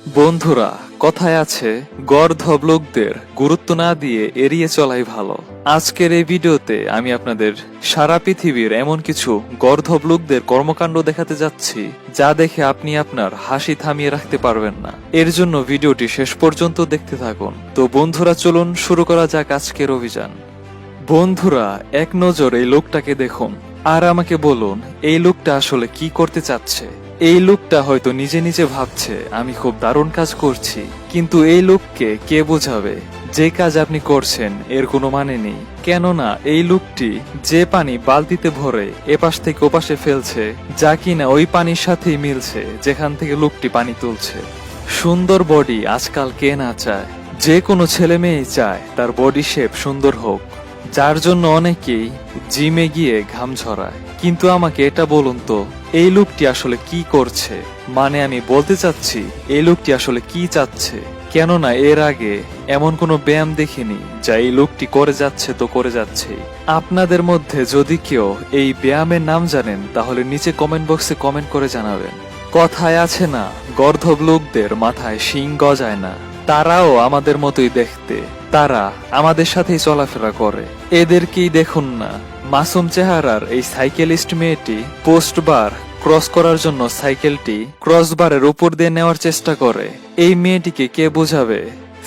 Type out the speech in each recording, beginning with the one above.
বন্ধুরা, কথায় আছে গর্দভ লোকদের গুরুত্ব না দিয়ে এড়িয়ে চলাই ভালো। আজকের এই ভিডিওতে আমি আপনাদের সারা পৃথিবীর এমন কিছু গর্দভ লোকদের কর্মকাণ্ড দেখাতে যাচ্ছি যা দেখে আপনি আপনার হাসি থামিয়ে রাখতে পারবেন না। এর জন্য ভিডিওটি শেষ পর্যন্ত দেখতে থাকুন। তো বন্ধুরা, চলুন শুরু করা যাক আজকের অভিযান। বন্ধুরা, এক নজর এই লোকটাকে দেখুন আর আমাকে বলুন এই লোকটা আসলে কি করতে চাচ্ছে। এই লোকটা হয়তো নিজে নিজে ভাবছে আমি খুব দারুণ কাজ করছি, কিন্তু এই লোককে কে বোঝাবে যে কাজ আপনি করছেন এর কোনো মানে নেই। কেননা এই লোকটি যে পানি বালতিতে ভরে এপাশ থেকে ওপাশে ফেলছে, যা কিনা ওই পানির সাথেই মিলছে যেখান থেকে লোকটি পানি তুলছে। সুন্দর বডি আজকাল কে না চায়? যে কোনো ছেলে মেয়ে চায় তার বডি শেপ সুন্দর হোক, যার জন্য অনেকেই জিমে গিয়ে ঘাম ঝরায়। কিন্তু আমাকে এটা বলুন তো, এই লোকটি আসলে কি করছে? মানে আমি বলতে চাচ্ছি এই লোকটি আসলে কি চাচ্ছে। কেননা এর আগে এমন কোনো ব্যায়াম দেখিনি যা এই লোকটি করে যাচ্ছে তো করে যাচ্ছে। আপনাদের মধ্যে যদি কেউ এই ব্যায়ামের নাম জানেন তাহলে নিচে কমেন্ট বক্সে কমেন্ট করে জানাবেন। কথায় আছে না, গর্দভ লোকদের মাথায় শিং গজায় না। তারাও আমাদের মতোই দেখতে, তারা আমাদের সাথেই চলাফেরা করে। এদেরকেই দেখুন না, মাসুম চেহারার এই সাইকেলিস্ট মেয়েটি পোস্ট বার ক্রস করার জন্য সাইকেলটি ক্রসবারের উপর দিয়ে নেওয়ার চেষ্টা করে। এই মেয়েটিকে কে বোঝাবে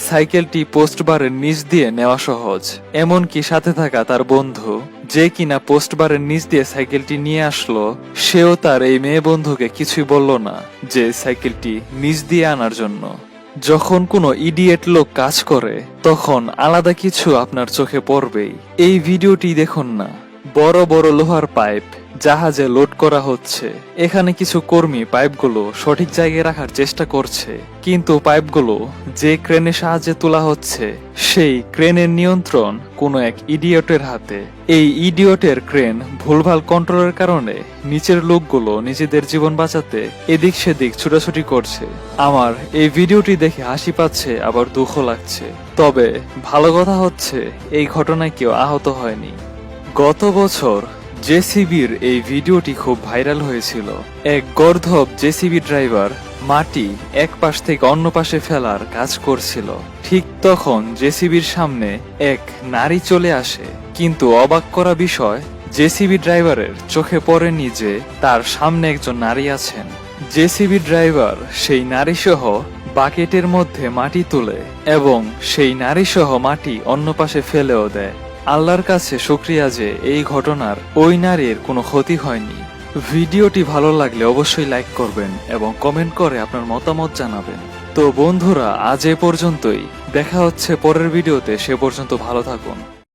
সাইকেলটি পোস্ট বারের নিচ দিয়ে নেওয়া সহজ? এমনকি সাথে থাকা তার বন্ধু যে কিনা পোস্ট বারের নিচ দিয়ে সাইকেলটি নিয়ে আসলো, সেও তার এই মেয়ে বন্ধুকে কিছুই বলল না যে সাইকেলটি নিচ দিয়ে আনার জন্য। যখন কোনো ইডিয়েট লোক কাজ করে তখন আলাদা কিছু আপনার চোখে পড়বেই। এই ভিডিওটি দেখুন না, বড় বড় লোহার পাইপ জাহাজে লোড করা হচ্ছে। এখানে কিছু কর্মী পাইপগুলো সঠিক জায়গায় রাখার চেষ্টা করছে, কিন্তু পাইপগুলো যে ক্রেনের সাহায্যে তোলা হচ্ছে সেই ক্রেনের নিয়ন্ত্রণ কোনো এক ইডিয়টের হাতে। এই ইডিয়টের ক্রেন ভুলভাল কন্ট্রোলের কারণে নিচের লোকগুলো নিজেদের জীবন বাঁচাতে এদিক সেদিক ছুটাছুটি করছে। আমার এই ভিডিওটি দেখে হাসি পাচ্ছে, আবার দুঃখ লাগছে। তবে ভালো কথা হচ্ছে এই ঘটনায় কেউ আহত হয়নি। গত বছর জেসিবির এই ভিডিওটি খুব ভাইরাল হয়েছিল। এক গর্দভ জেসিবি ড্রাইভার মাটি এক পাশ থেকে অন্য পাশে ফেলার কাজ করছিল। ঠিক তখন জেসিবির সামনে এক নারী চলে আসে, কিন্তু অবাক করা বিষয় জেসিবি ড্রাইভারের চোখে পড়েনি যে তার সামনে একজন নারী আছেন। জেসিবি ড্রাইভার সেই নারী সহ বাকেটের মধ্যে মাটি তুলে এবং সেই নারী সহ মাটি অন্য পাশে ফেলেও দেয়। আল্লাহর কাছে শুকরিয়া যে এই ঘটনার ওই নারীর কোনো ক্ষতি হয়নি। ভিডিওটি ভালো লাগলে অবশ্যই লাইক করবেন এবং কমেন্ট করে আপনার মতামত জানাবেন। তো বন্ধুরা, আজ এ পর্যন্তই। দেখা হচ্ছে পরের ভিডিওতে, সে পর্যন্ত ভালো থাকুন।